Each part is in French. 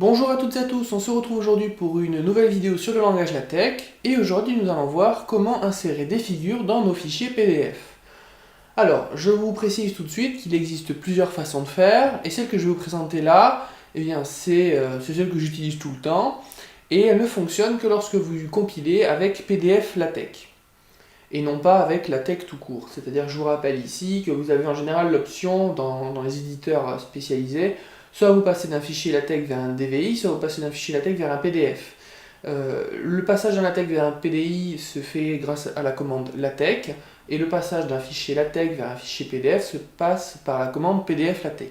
Bonjour à toutes et à tous, on se retrouve aujourd'hui pour une nouvelle vidéo sur le langage LaTeX et aujourd'hui nous allons voir comment insérer des figures dans nos fichiers PDF. Alors, je vous précise tout de suite qu'il existe plusieurs façons de faire et celle que je vais vous présenter là, eh bien c'est celle que j'utilise tout le temps et elle ne fonctionne que lorsque vous compilez avec PDF LaTeX et non pas avec LaTeX tout court. C'est-à-dire, je vous rappelle ici que vous avez en général l'option dans les éditeurs spécialisés, soit vous passez d'un fichier LaTeX vers un DVI, soit vous passez d'un fichier LaTeX vers un PDF. Le passage d'un LaTeX vers un PDI se fait grâce à la commande LaTeX, et le passage d'un fichier LaTeX vers un fichier PDF se passe par la commande PDF LaTeX.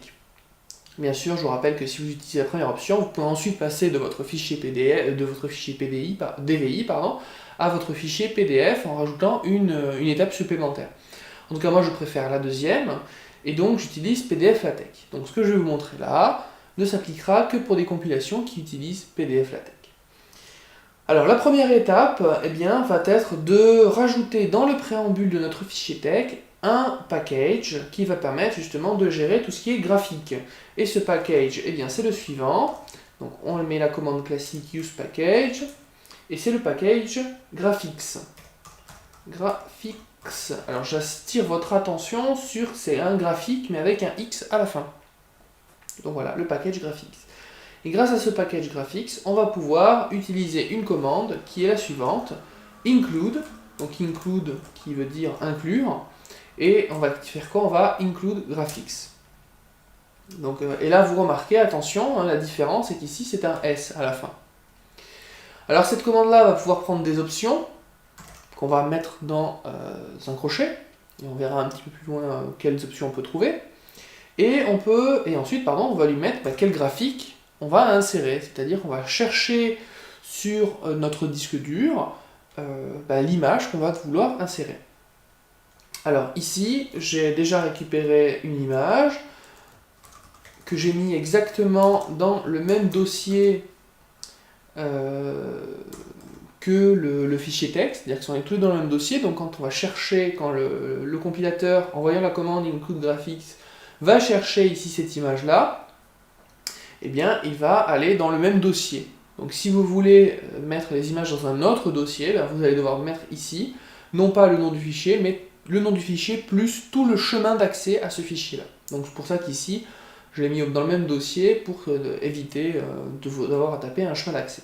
Bien sûr, je vous rappelle que si vous utilisez la première option, vous pouvez ensuite passer de votre fichier PDF, DVI, à votre fichier PDF en rajoutant une étape supplémentaire. En tout cas, moi je préfère la deuxième, et donc j'utilise PDF LaTeX. Donc ce que je vais vous montrer là ne s'appliquera que pour des compilations qui utilisent PDF LaTeX. Alors la première étape va être de rajouter dans le préambule de notre fichier tex un package qui va permettre justement de gérer tout ce qui est graphique. Et ce package, c'est le suivant. Donc on met la commande classique usePackage, et c'est le package graphics. Alors j'attire votre attention sur c'est un graphique mais avec un X à la fin. Donc voilà, le package graphics. Et grâce à ce package graphics, on va pouvoir utiliser une commande qui est la suivante, include, donc include qui veut dire inclure, et on va faire quoi? On va include graphics. Donc, et là vous remarquez, attention, la différence c'est qu'ici c'est un S à la fin. Alors cette commande-là va pouvoir prendre des options qu'on va mettre dans un crochet, et on verra un petit peu plus loin quelles options on peut trouver. Et ensuite, on va lui mettre quel graphique on va insérer, c'est-à-dire qu'on va chercher sur notre disque dur l'image qu'on va vouloir insérer. Alors ici, j'ai déjà récupéré une image que j'ai mis exactement dans le même dossier que le fichier texte, c'est-à-dire qu'ils sont inclus dans le même dossier, donc quand on va chercher, quand le compilateur, en voyant la commande include graphics, va chercher ici cette image-là, il va aller dans le même dossier. Donc si vous voulez mettre les images dans un autre dossier, vous allez devoir mettre ici, non pas le nom du fichier, mais le nom du fichier plus tout le chemin d'accès à ce fichier-là. Donc c'est pour ça qu'ici, je l'ai mis dans le même dossier pour éviter d'avoir à taper un chemin d'accès.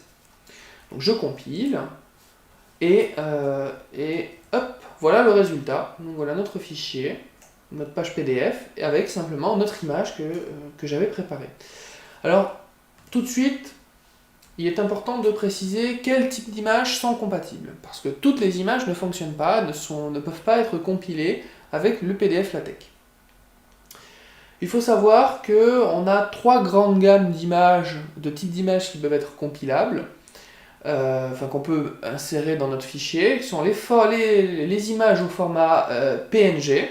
Donc je compile, et hop, voilà le résultat. Donc voilà notre fichier, notre page PDF, avec simplement notre image que j'avais préparée. Alors, tout de suite, il est important de préciser quel type d'images sont compatibles, parce que toutes les images ne fonctionnent pas, ne peuvent pas être compilées avec le PDF LaTeX. Il faut savoir qu'on a trois grandes gammes d'images, de types d'images qui peuvent être compilables, qu'on peut insérer dans notre fichier, qui sont les images au format PNG.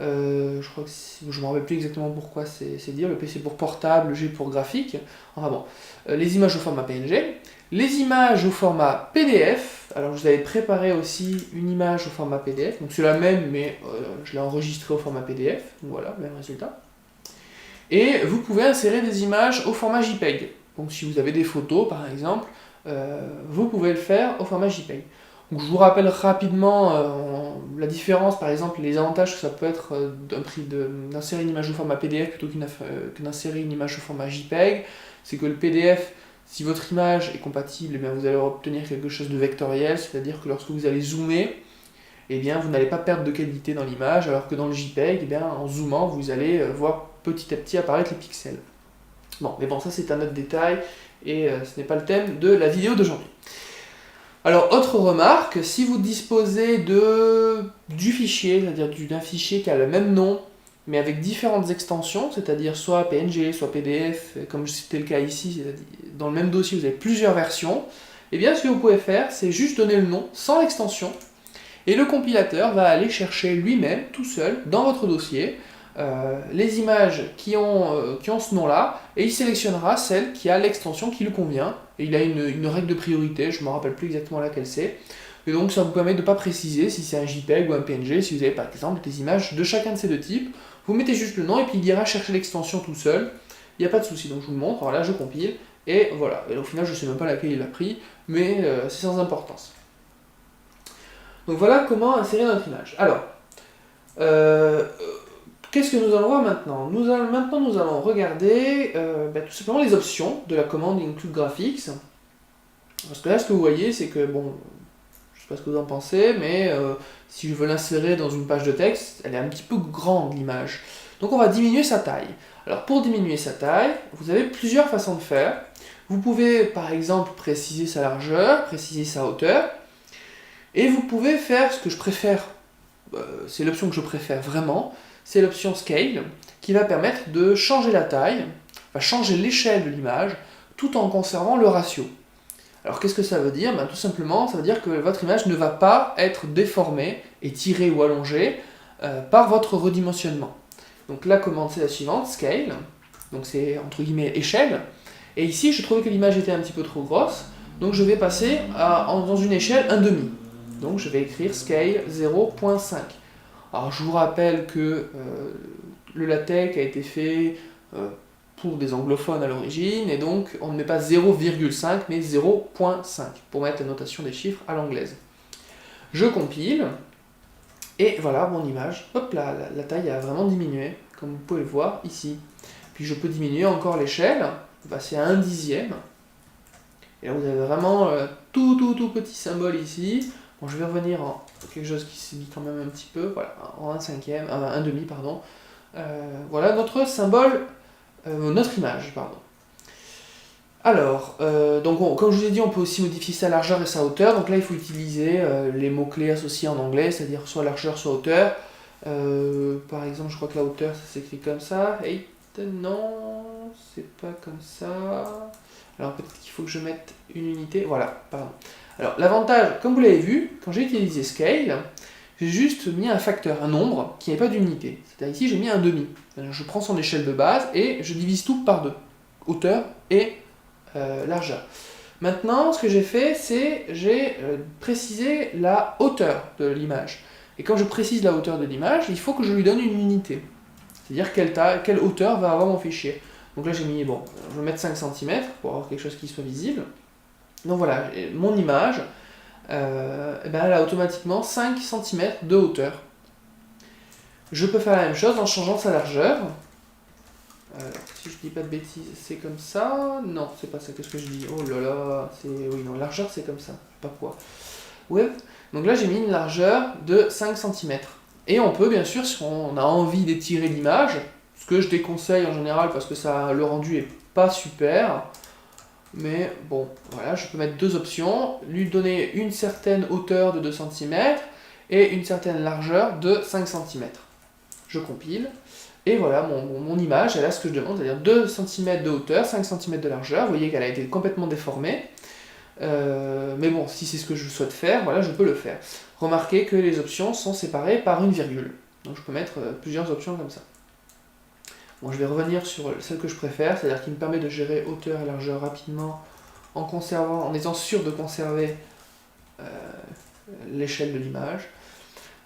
Je crois que je ne me rappelle plus exactement pourquoi c'est dire, le P c'est pour portable, le G pour graphique, enfin bon, les images au format PNG, les images au format PDF, alors je vous avais préparé aussi une image au format PDF, donc c'est la même mais je l'ai enregistrée au format PDF, donc voilà, même résultat. Et vous pouvez insérer des images au format JPEG, donc si vous avez des photos par exemple, vous pouvez le faire au format JPEG. Donc, je vous rappelle rapidement la différence, par exemple, les avantages que ça peut être d'insérer une image au format PDF plutôt que d'insérer une image au format JPEG. C'est que le PDF, si votre image est compatible, vous allez obtenir quelque chose de vectoriel, c'est-à-dire que lorsque vous allez zoomer, vous n'allez pas perdre de qualité dans l'image, alors que dans le JPEG, en zoomant, vous allez voir petit à petit apparaître les pixels. Bon, mais bon, ça c'est un autre détail, et ce n'est pas le thème de la vidéo d'aujourd'hui. Alors, autre remarque, si vous disposez du fichier, c'est-à-dire d'un fichier qui a le même nom, mais avec différentes extensions, c'est-à-dire soit PNG, soit PDF, comme c'était le cas ici, dans le même dossier vous avez plusieurs versions, ce que vous pouvez faire, c'est juste donner le nom sans l'extension, et le compilateur va aller chercher lui-même, tout seul, dans votre dossier, les images qui ont ce nom-là, et il sélectionnera celle qui a l'extension qui lui convient, et il a une règle de priorité, je ne me rappelle plus exactement laquelle c'est, et donc ça vous permet de ne pas préciser si c'est un JPEG ou un PNG, si vous avez par exemple des images de chacun de ces deux types, vous mettez juste le nom, et puis il ira chercher l'extension tout seul, il n'y a pas de souci, donc je vous le montre, alors là je compile, et voilà, et au final je ne sais même pas laquelle il a pris, mais c'est sans importance. Donc voilà comment insérer notre image. Alors, qu'est-ce que nous allons voir maintenant? Nous allons regarder tout simplement les options de la commande include graphics. Parce que là, ce que vous voyez, c'est que, bon, je sais pas ce que vous en pensez, mais si je veux l'insérer dans une page de texte, elle est un petit peu grande, l'image. Donc on va diminuer sa taille. Alors pour diminuer sa taille, vous avez plusieurs façons de faire. Vous pouvez, par exemple, préciser sa largeur, préciser sa hauteur, et vous pouvez faire ce que je préfère, c'est l'option que je préfère vraiment, c'est l'option Scale, qui va permettre de changer la taille, va changer l'échelle de l'image, tout en conservant le ratio. Alors qu'est-ce que ça veut dire? Tout simplement, ça veut dire que votre image ne va pas être déformée, étirée ou allongée par votre redimensionnement. Donc la commande c'est la suivante, Scale, donc c'est entre guillemets échelle, et ici je trouvais que l'image était un petit peu trop grosse, donc je vais passer dans une échelle 1,5. Donc je vais écrire Scale 0.5. Alors je vous rappelle que le LaTeX a été fait pour des anglophones à l'origine, et donc on ne met pas 0,5 mais 0.5 pour mettre la notation des chiffres à l'anglaise. Je compile, et voilà mon image. Hop là, la taille a vraiment diminué, comme vous pouvez le voir ici. Puis je peux diminuer encore l'échelle, passer à 1/10. Et là vous avez vraiment tout petit symbole ici. Bon, je vais revenir en quelque chose qui se lit quand même un petit peu, voilà, en 1/5, pardon. Voilà notre symbole, notre image, pardon. Alors, donc comme je vous ai dit, on peut aussi modifier sa largeur et sa hauteur. Donc là, il faut utiliser les mots-clés associés en anglais, c'est-à-dire soit largeur, soit hauteur. Par exemple, je crois que la hauteur, ça s'écrit comme ça. Et non, c'est pas comme ça. Alors peut-être qu'il faut que je mette une unité. Voilà, pardon. Alors l'avantage, comme vous l'avez vu, quand j'ai utilisé Scale, j'ai juste mis un facteur, un nombre, qui n'est pas d'unité. C'est-à-dire ici, j'ai mis 1/2. Je prends son échelle de base et je divise tout par 2. Hauteur et largeur. Maintenant, ce que j'ai fait, c'est j'ai précisé la hauteur de l'image. Et quand je précise la hauteur de l'image, il faut que je lui donne une unité. C'est-à-dire quelle hauteur va avoir mon fichier. Donc là, j'ai mis, bon, je vais mettre 5 cm pour avoir quelque chose qui soit visible. Donc voilà, mon image, elle a automatiquement 5 cm de hauteur. Je peux faire la même chose en changeant sa largeur. Si je dis pas de bêtises, c'est comme ça. Non, c'est pas ça, qu'est-ce que je dis? Oh là là, oui, non, largeur c'est comme ça, je sais pas quoi. Ouais, donc là j'ai mis une largeur de 5 cm. Et on peut bien sûr, si on a envie d'étirer l'image, ce que je déconseille en général parce que le rendu est pas super, mais bon, voilà, je peux mettre deux options, lui donner une certaine hauteur de 2 cm et une certaine largeur de 5 cm. Je compile. Et voilà, mon image, elle a ce que je demande, c'est-à-dire 2 cm de hauteur, 5 cm de largeur. Vous voyez qu'elle a été complètement déformée. Mais bon, si c'est ce que je souhaite faire, voilà, je peux le faire. Remarquez que les options sont séparées par une virgule. Donc je peux mettre plusieurs options comme ça. Bon, je vais revenir sur celle que je préfère, c'est-à-dire qui me permet de gérer hauteur et largeur rapidement en étant sûr de conserver l'échelle de l'image.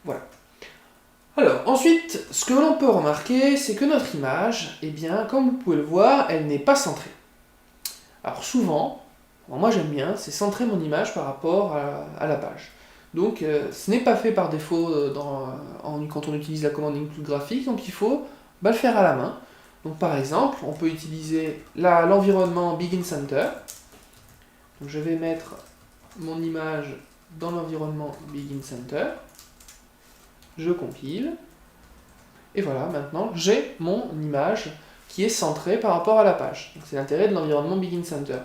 Voilà. Alors, ensuite, ce que l'on peut remarquer, c'est que notre image, eh bien, comme vous pouvez le voir, elle n'est pas centrée. Alors souvent, moi j'aime bien, c'est centrer mon image par rapport à la page. Donc, ce n'est pas fait par défaut quand on utilise la commande include graphics, donc il faut le faire à la main. Donc par exemple, on peut utiliser l'environnement Begin Center. Donc je vais mettre mon image dans l'environnement Begin Center. Je compile, et voilà, maintenant j'ai mon image qui est centrée par rapport à la page. C'est l'intérêt de l'environnement Begin Center.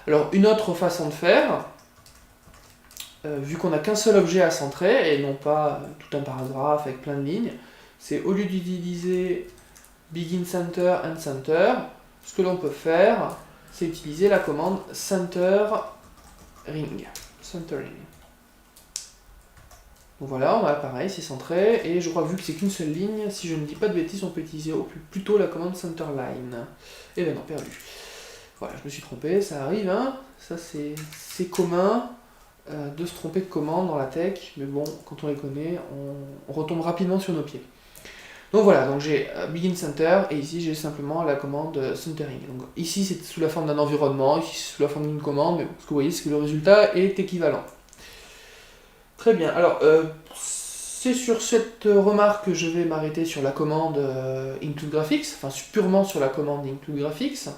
Alors une autre façon de faire, vu qu'on n'a qu'un seul objet à centrer, et non pas tout un paragraphe avec plein de lignes, c'est au lieu d'utiliser Begin Center and Center, ce que l'on peut faire, c'est utiliser la commande Centering. Donc voilà, on a pareil, c'est centré, et je crois que vu que c'est qu'une seule ligne, si je ne dis pas de bêtises, on peut utiliser plutôt la commande centerline. Et ben non, perdu. Voilà, je me suis trompé, ça arrive, hein. Ça c'est commun de se tromper de commande dans la tech, mais bon, quand on les connaît, on retombe rapidement sur nos pieds. Donc voilà, donc j'ai begin center, et ici j'ai simplement la commande centering. Donc ici c'est sous la forme d'un environnement, ici c'est sous la forme d'une commande, mais ce que vous voyez c'est que le résultat est équivalent. Très bien, alors c'est sur cette remarque que je vais m'arrêter sur la commande include graphics, enfin purement sur la commande include graphics.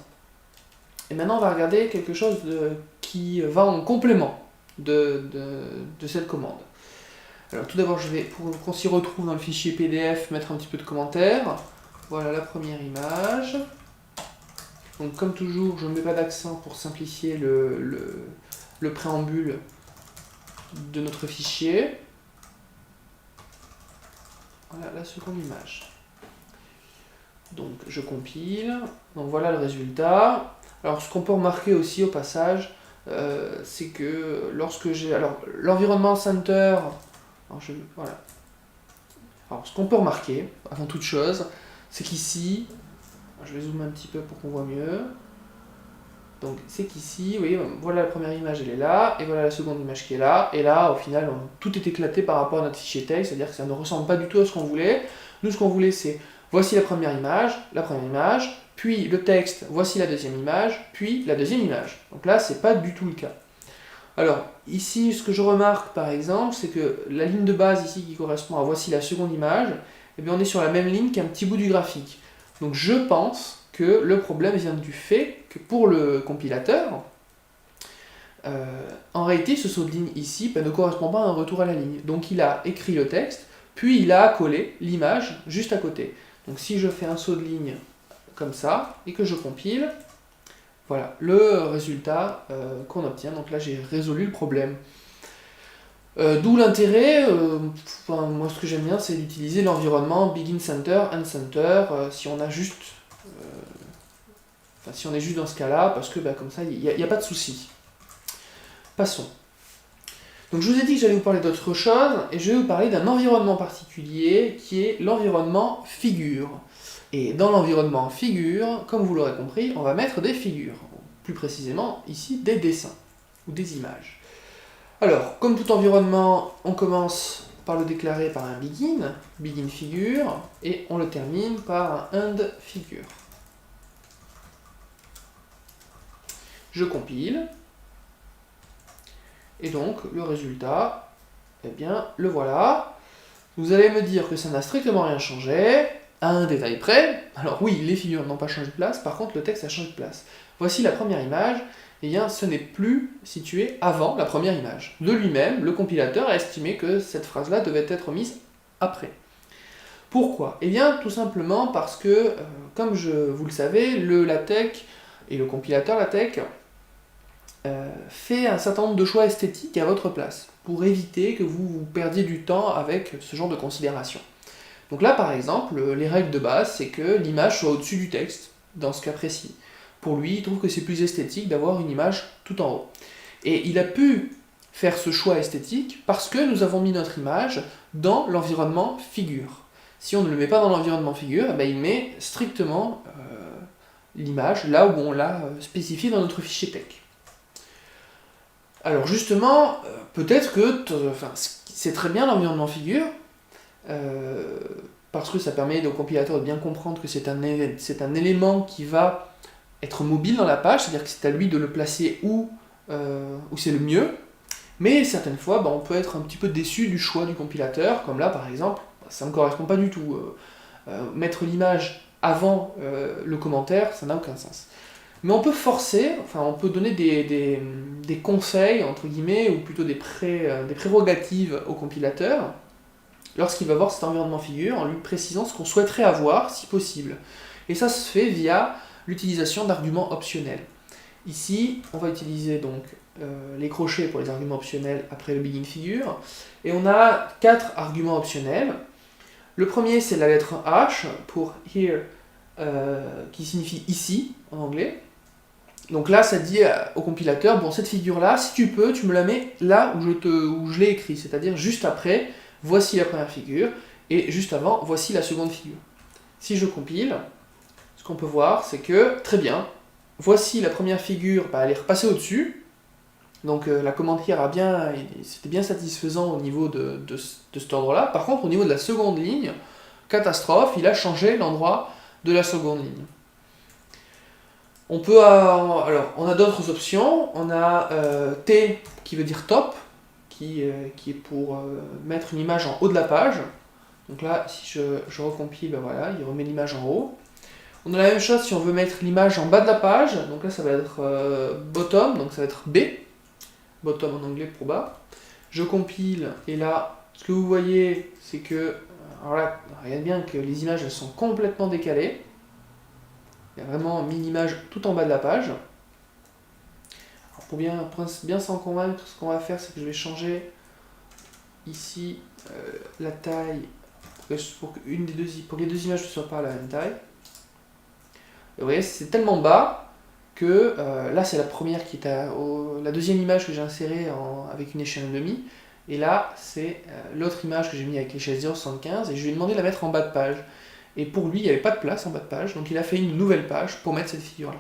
Et maintenant on va regarder quelque chose qui va en complément de cette commande. Alors tout d'abord je vais, pour qu'on s'y retrouve dans le fichier PDF, mettre un petit peu de commentaires. Voilà la première image. Donc comme toujours, je ne mets pas d'accent pour simplifier le préambule de notre fichier. Voilà la seconde image. Donc je compile. Donc voilà le résultat. Alors ce qu'on peut remarquer aussi au passage, c'est que lorsque j'ai... Alors l'environnement center... Voilà. Alors ce qu'on peut remarquer, avant toute chose, c'est qu'ici... Je vais zoomer un petit peu pour qu'on voit mieux. Donc c'est qu'ici, vous voyez, voilà la première image, elle est là, et voilà la seconde image qui est là, et là, au final, tout est éclaté par rapport à notre fichier texte, c'est-à-dire que ça ne ressemble pas du tout à ce qu'on voulait. Nous, ce qu'on voulait, c'est, voici la première image, puis le texte, voici la deuxième image, puis la deuxième image. Donc là, c'est pas du tout le cas. Alors, ici, ce que je remarque, par exemple, c'est que la ligne de base, ici, qui correspond à voici la seconde image, eh bien, on est sur la même ligne qu'un petit bout du graphique. Donc je pense que le problème vient du fait que pour le compilateur, en réalité ce saut de ligne ici ne correspond pas à un retour à la ligne. Donc il a écrit le texte, puis il a collé l'image juste à côté. Donc si je fais un saut de ligne comme ça, et que je compile, voilà le résultat qu'on obtient. Donc là j'ai résolu le problème. D'où l'intérêt, moi ce que j'aime bien c'est d'utiliser l'environnement begin center, end center, si on a juste, si on est juste dans ce cas-là, parce que comme ça il n'y a pas de souci. Passons. Donc je vous ai dit que j'allais vous parler d'autre chose, et je vais vous parler d'un environnement particulier qui est l'environnement figure. Et dans l'environnement figure, comme vous l'aurez compris, on va mettre des figures, plus précisément ici des dessins ou des images. Alors, comme tout environnement, on commence par le déclarer par un begin figure, et on le termine par un end figure. Je compile, et donc le résultat, eh bien, le voilà. Vous allez me dire que ça n'a strictement rien changé, à un détail près. Alors oui, les figures n'ont pas changé de place, par contre le texte a changé de place. Voici la première image. Eh bien, ce n'est plus situé avant la première image. De lui-même, le compilateur a estimé que cette phrase-là devait être mise après. Pourquoi? Eh bien, tout simplement parce que, comme vous le savez, le LaTeX et le compilateur LaTeX fait un certain nombre de choix esthétiques à votre place, pour éviter que vous perdiez du temps avec ce genre de considération. Donc là, par exemple, les règles de base, c'est que l'image soit au-dessus du texte, dans ce cas précis. Pour lui, il trouve que c'est plus esthétique d'avoir une image tout en haut. Et il a pu faire ce choix esthétique parce que nous avons mis notre image dans l'environnement figure. Si on ne le met pas dans l'environnement figure, il met strictement l'image là où on l'a spécifié dans notre fichier texte. Alors justement, peut-être que c'est très bien l'environnement figure, parce que ça permet au compilateur de bien comprendre que c'est un élément qui va être mobile dans la page, c'est-à-dire que c'est à lui de le placer où c'est le mieux, mais certaines fois on peut être un petit peu déçu du choix du compilateur, comme là par exemple, ça ne me correspond pas du tout. Mettre l'image avant le commentaire, ça n'a aucun sens. Mais on peut forcer, on peut donner des conseils, entre guillemets, ou plutôt des prérogatives au compilateur, lorsqu'il va voir cet environnement figure, en lui précisant ce qu'on souhaiterait avoir, si possible. Et ça se fait via l'utilisation d'arguments optionnels. Ici, on va utiliser donc les crochets pour les arguments optionnels après le begin figure, et on a 4 arguments optionnels. Le premier, c'est la lettre H pour here, qui signifie ici en anglais. Donc là, ça dit au compilateur, bon, cette figure-là, si tu peux, tu me la mets là où je l'ai écrit, c'est-à-dire juste après, voici la première figure, et juste avant, voici la seconde figure. Si je compile, ce qu'on peut voir, c'est que, très bien, voici la première figure, elle est repassée au-dessus, donc la commande here c'était bien satisfaisant au niveau de cet ordre-là. Par contre, au niveau de la seconde ligne, catastrophe, il a changé l'endroit de la seconde ligne. Alors, on a d'autres options. On a T qui veut dire top, qui est pour mettre une image en haut de la page. Donc là, si je recompile, ben voilà, il remet l'image en haut. On a la même chose si on veut mettre l'image en bas de la page. Donc là, ça va être bottom, donc ça va être B. Bottom en anglais pour bas. Je compile, et là, ce que vous voyez, c'est que, alors là, regarde bien que les images, elles sont complètement décalées. Il y a vraiment mis l'image tout en bas de la page. Alors pour bien s'en convaincre, ce qu'on va faire, c'est que je vais changer ici la taille pour que les deux images ne soient pas à la même taille. Et vous voyez, c'est tellement bas que là, c'est la première qui est la deuxième image que j'ai insérée avec une échelle 1,5. Et là, c'est l'autre image que j'ai mis avec l'échelle 0,75. Et je lui ai demandé de la mettre en bas de page. Et pour lui, il n'y avait pas de place en bas de page, donc il a fait une nouvelle page pour mettre cette figure-là.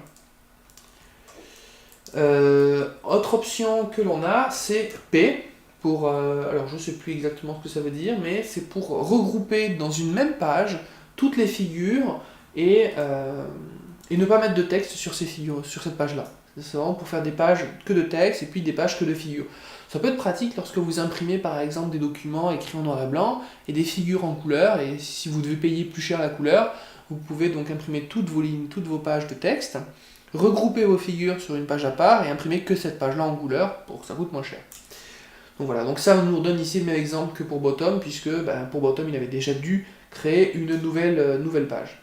Autre option que l'on a, c'est P, alors je ne sais plus exactement ce que ça veut dire, mais c'est pour regrouper dans une même page toutes les figures et ne pas mettre de texte sur ces figures, sur cette page-là. C'est vraiment pour faire des pages que de texte et puis des pages que de figures. Ça peut être pratique lorsque vous imprimez par exemple des documents écrits en noir et blanc et des figures en couleur, et si vous devez payer plus cher la couleur, vous pouvez donc imprimer toutes vos lignes, toutes vos pages de texte, regrouper vos figures sur une page à part et imprimer que cette page-là en couleur pour que ça coûte moins cher. Donc voilà, donc ça nous donne ici le même exemple que pour Bottom, puisque pour Bottom il avait déjà dû créer une nouvelle page.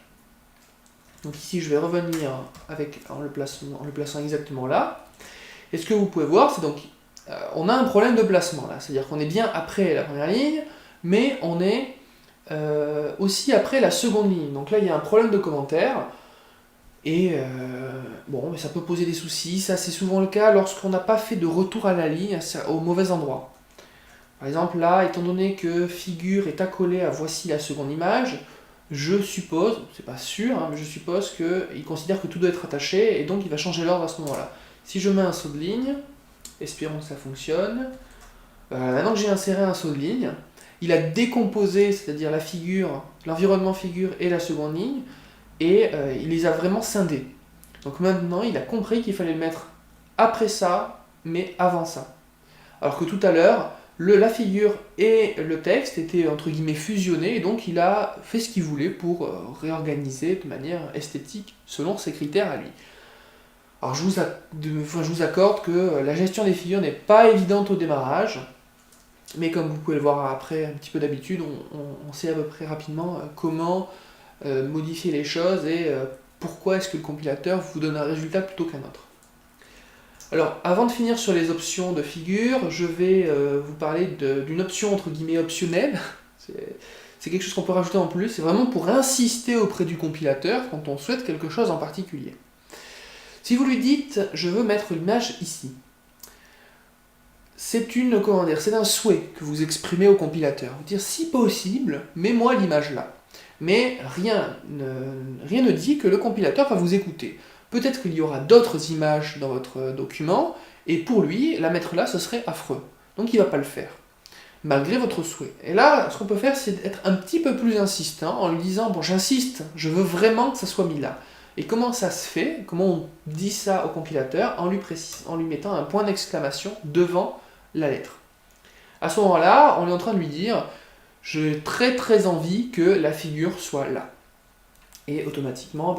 Donc ici je vais revenir en le plaçant exactement là. Et ce que vous pouvez voir, c'est donc on a un problème de placement là, c'est-à-dire qu'on est bien après la première ligne, mais on est aussi après la seconde ligne. Donc là il y a un problème de commentaire, et bon, mais ça peut poser des soucis. Ça c'est souvent le cas lorsqu'on n'a pas fait de retour à la ligne au mauvais endroit. Par exemple là, étant donné que figure est accolée à voici la seconde image, je suppose, c'est pas sûr, hein, mais je suppose qu'il considère que tout doit être attaché, et donc il va changer l'ordre à ce moment-là. Si je mets un saut de ligne, espérons que ça fonctionne. Maintenant que j'ai inséré un saut de ligne, il a décomposé, c'est-à-dire la figure, l'environnement figure et la seconde ligne, et il les a vraiment scindés. Donc maintenant, il a compris qu'il fallait le mettre après ça, mais avant ça. Alors que tout à l'heure, la figure et le texte étaient entre guillemets fusionnés, et donc il a fait ce qu'il voulait pour réorganiser de manière esthétique selon ses critères à lui. Alors je vous accorde que la gestion des figures n'est pas évidente au démarrage, mais comme vous pouvez le voir après un petit peu d'habitude, on sait à peu près rapidement comment modifier les choses et pourquoi est-ce que le compilateur vous donne un résultat plutôt qu'un autre. Alors avant de finir sur les options de figure, je vais vous parler d'une option entre guillemets optionnelle. C'est quelque chose qu'on peut rajouter en plus, c'est vraiment pour insister auprès du compilateur quand on souhaite quelque chose en particulier. Si vous lui dites « je veux mettre l'image ici », c'est un souhait que vous exprimez au compilateur. Vous dire « si possible, mets-moi l'image là ». Mais rien ne dit que le compilateur va vous écouter. Peut-être qu'il y aura d'autres images dans votre document, et pour lui, la mettre là, ce serait affreux. Donc il ne va pas le faire, malgré votre souhait. Et là, ce qu'on peut faire, c'est être un petit peu plus insistant, en lui disant « bon, j'insiste, je veux vraiment que ça soit mis là ». Et comment ça se fait? Comment on dit ça au compilateur? En lui mettant un point d'exclamation devant la lettre. À ce moment-là, on est en train de lui dire « j'ai très très envie que la figure soit là ». Et automatiquement,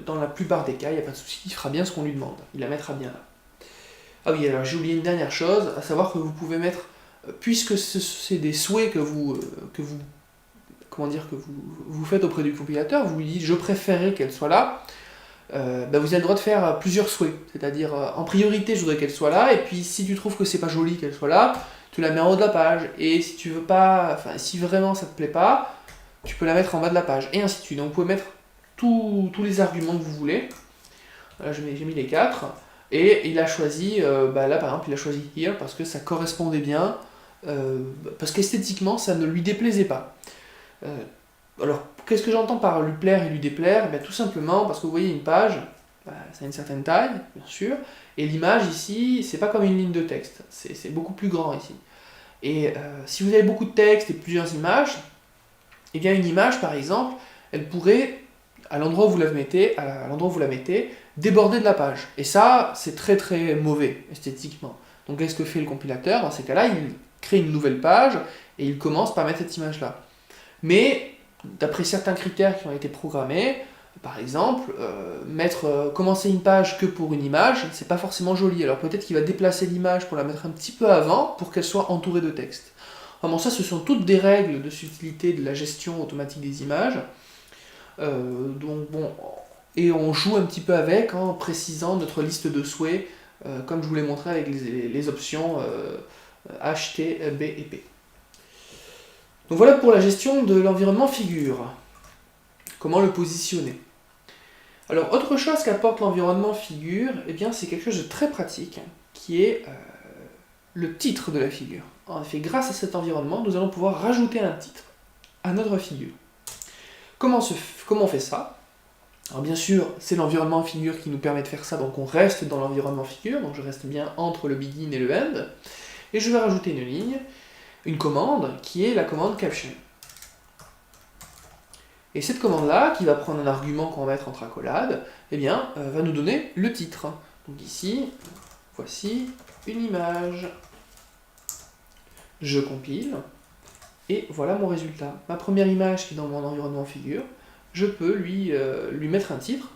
dans la plupart des cas, il n'y a pas de souci, il fera bien ce qu'on lui demande. Il la mettra bien là. Ah oui, alors j'ai oublié une dernière chose, à savoir que vous pouvez mettre, puisque c'est des souhaits que vous faites auprès du compilateur, vous lui dites je préférerais qu'elle soit là, vous avez le droit de faire plusieurs souhaits, c'est-à-dire en priorité je voudrais qu'elle soit là, et puis si tu trouves que c'est pas joli qu'elle soit là, tu la mets en haut de la page, et si tu veux pas, si vraiment ça te plaît pas, tu peux la mettre en bas de la page, et ainsi de suite. Donc vous pouvez mettre tous les arguments que vous voulez. Là j'ai mis les 4, et il a choisi, là par exemple il a choisi here parce que ça correspondait bien, parce qu'esthétiquement ça ne lui déplaisait pas. Alors, qu'est-ce que j'entends par lui plaire et lui déplaire? Tout simplement parce que vous voyez une page, ça a une certaine taille, bien sûr, et l'image ici, c'est pas comme une ligne de texte, c'est beaucoup plus grand ici. Et si vous avez beaucoup de texte et plusieurs images, eh bien une image par exemple, elle pourrait, à l'endroit où vous la mettez, déborder de la page. Et ça, c'est très très mauvais esthétiquement. Donc qu'est-ce que fait le compilateur? Dans ces cas-là, il crée une nouvelle page et il commence par mettre cette image-là. Mais d'après certains critères qui ont été programmés, par exemple, commencer une page que pour une image, c'est pas forcément joli. Alors peut-être qu'il va déplacer l'image pour la mettre un petit peu avant pour qu'elle soit entourée de texte. Enfin, bon, ça, ce sont toutes des règles de subtilité de la gestion automatique des images. Donc bon, et on joue un petit peu avec en précisant notre liste de souhaits, comme je vous l'ai montré avec les options H, T, B et P. Donc voilà pour la gestion de l'environnement figure. Comment le positionner? Alors, autre chose qu'apporte l'environnement figure, eh bien, c'est quelque chose de très pratique, qui est le titre de la figure. En effet, grâce à cet environnement, nous allons pouvoir rajouter un titre à notre figure. Comment on fait ça? Alors bien sûr, c'est l'environnement figure qui nous permet de faire ça, donc on reste dans l'environnement figure, donc je reste bien entre le begin et le end, et je vais rajouter une ligne, une commande, qui est la commande caption. Et cette commande-là, qui va prendre un argument qu'on va mettre entre accolades, eh bien, va nous donner le titre. Donc ici, voici une image. Je compile, et voilà mon résultat. Ma première image qui est dans mon environnement figure, je peux lui mettre un titre,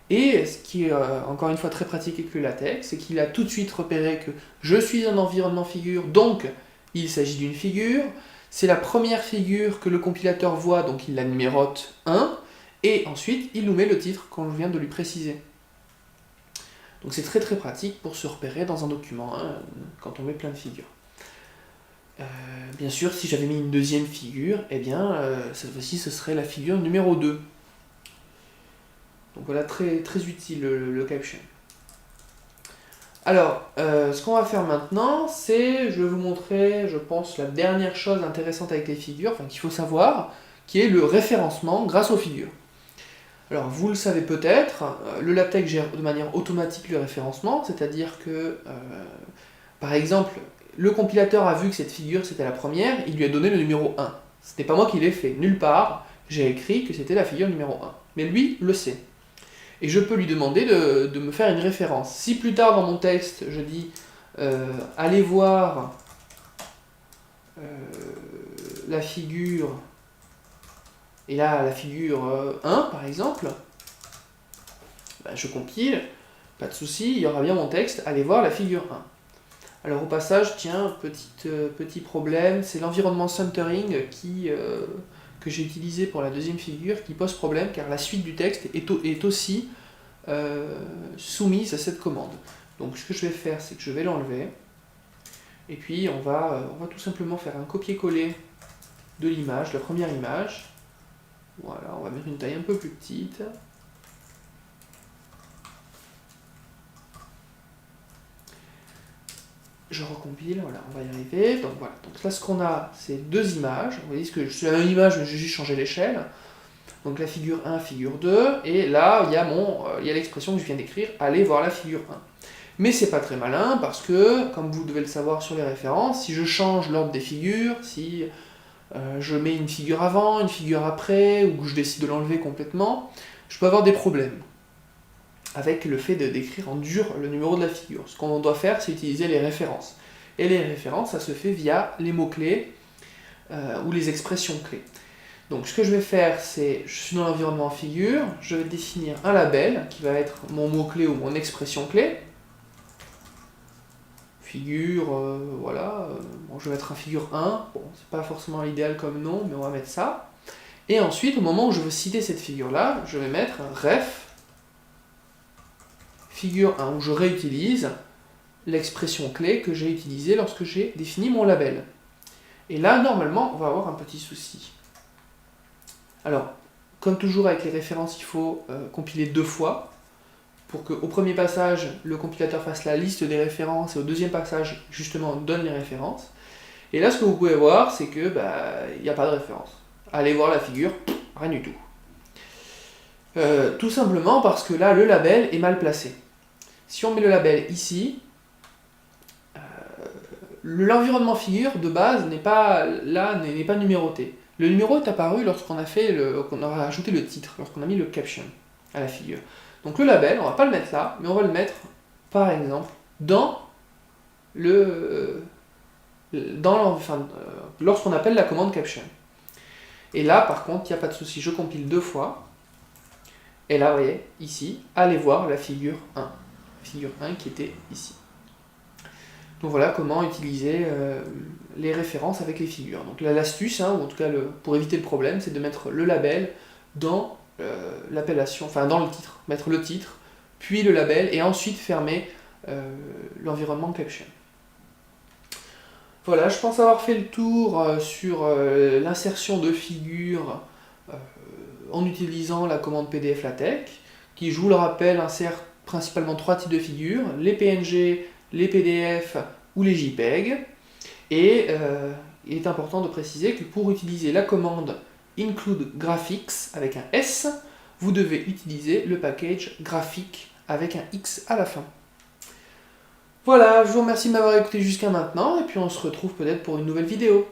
et ce qui est encore une fois très pratique avec le LaTeX, c'est qu'il a tout de suite repéré que je suis un environnement figure, donc il s'agit d'une figure. C'est la première figure que le compilateur voit, donc il la numérote 1, et ensuite il nous met le titre quand je viens de lui préciser. Donc c'est très très pratique pour se repérer dans un document, hein, quand on met plein de figures. Bien sûr, si j'avais mis une deuxième figure, eh bien, cette fois-ci ce serait la figure numéro 2. Donc voilà, très, très utile le caption. Alors, ce qu'on va faire maintenant, c'est, je vais vous montrer, je pense, la dernière chose intéressante avec les figures, enfin qu'il faut savoir, qui est le référencement grâce aux figures. Alors, vous le savez peut-être, le LaTeX gère de manière automatique le référencement, c'est-à-dire que, par exemple, le compilateur a vu que cette figure c'était la première, il lui a donné le numéro 1. Ce n'est pas moi qui l'ai fait, nulle part, j'ai écrit que c'était la figure numéro 1. Mais lui le sait. Et je peux lui demander de me faire une référence. Si plus tard dans mon texte, je dis allez voir la figure, et là la figure 1 par exemple, ben, je compile, pas de souci, il y aura bien mon texte, allez voir la figure 1. Alors au passage, tiens, petit problème, c'est l'environnement centering que j'ai utilisé pour la deuxième figure qui pose problème car la suite du texte est aussi soumise à cette commande. Donc ce que je vais faire, c'est que je vais l'enlever et puis on va tout simplement faire un copier-coller de l'image, la première image. Voilà, on va mettre une taille un peu plus petite. Je recompile, voilà, on va y arriver. Donc voilà, donc là ce qu'on a, c'est deux images. Vous voyez que c'est la même image, mais j'ai juste changé l'échelle. Donc la figure 1, figure 2, et là il y a l'expression que je viens d'écrire, allez voir la figure 1. Mais c'est pas très malin parce que, comme vous devez le savoir sur les références, si je change l'ordre des figures, si je mets une figure avant, une figure après, ou que je décide de l'enlever complètement, je peux avoir des problèmes avec le fait d'écrire en dur le numéro de la figure. Ce qu'on doit faire, c'est utiliser les références. Et les références, ça se fait via les mots-clés ou les expressions clés. Donc ce que je vais faire, c'est, je suis dans l'environnement figure, je vais définir un label qui va être mon mot-clé ou mon expression clé. Figure, voilà, bon, je vais mettre un figure 1, bon, c'est pas forcément l'idéal comme nom, mais on va mettre ça. Et ensuite, au moment où je veux citer cette figure-là, je vais mettre un ref figure 1, où je réutilise l'expression clé que j'ai utilisée lorsque j'ai défini mon label. Et là, normalement, on va avoir un petit souci. Alors, comme toujours avec les références, il faut compiler deux fois, pour qu'au premier passage, le compilateur fasse la liste des références, et au deuxième passage, justement, donne les références. Et là, ce que vous pouvez voir, c'est que il n'y a pas de référence. Allez voir la figure, rien du tout. Tout simplement parce que là, le label est mal placé. Si on met le label ici, l'environnement figure de base n'est pas numéroté. Le numéro est apparu lorsqu'on a qu'on a ajouté le titre, lorsqu'on a mis le caption à la figure. Donc le label, on va pas le mettre là, mais on va le mettre, par exemple, lorsqu'on appelle la commande caption. Et là, par contre, il n'y a pas de souci, je compile 2 fois. Et là, vous voyez, ici, allez voir la figure 1. La figure 1 qui était ici. Donc voilà comment utiliser les références avec les figures. Donc l'astuce, ou en tout cas pour éviter le problème, c'est de mettre le label dans l'appellation, enfin dans le titre. Mettre le titre, puis le label, et ensuite fermer l'environnement caption. Voilà, je pense avoir fait le tour sur l'insertion de figures en utilisant la commande PDF LaTeX, qui, je vous le rappelle, insère principalement 3 types de figures, les PNG, les PDF ou les JPEG. Et il est important de préciser que pour utiliser la commande include graphics avec un S, vous devez utiliser le package graphique avec un X à la fin. Voilà, je vous remercie de m'avoir écouté jusqu'à maintenant, et puis on se retrouve peut-être pour une nouvelle vidéo.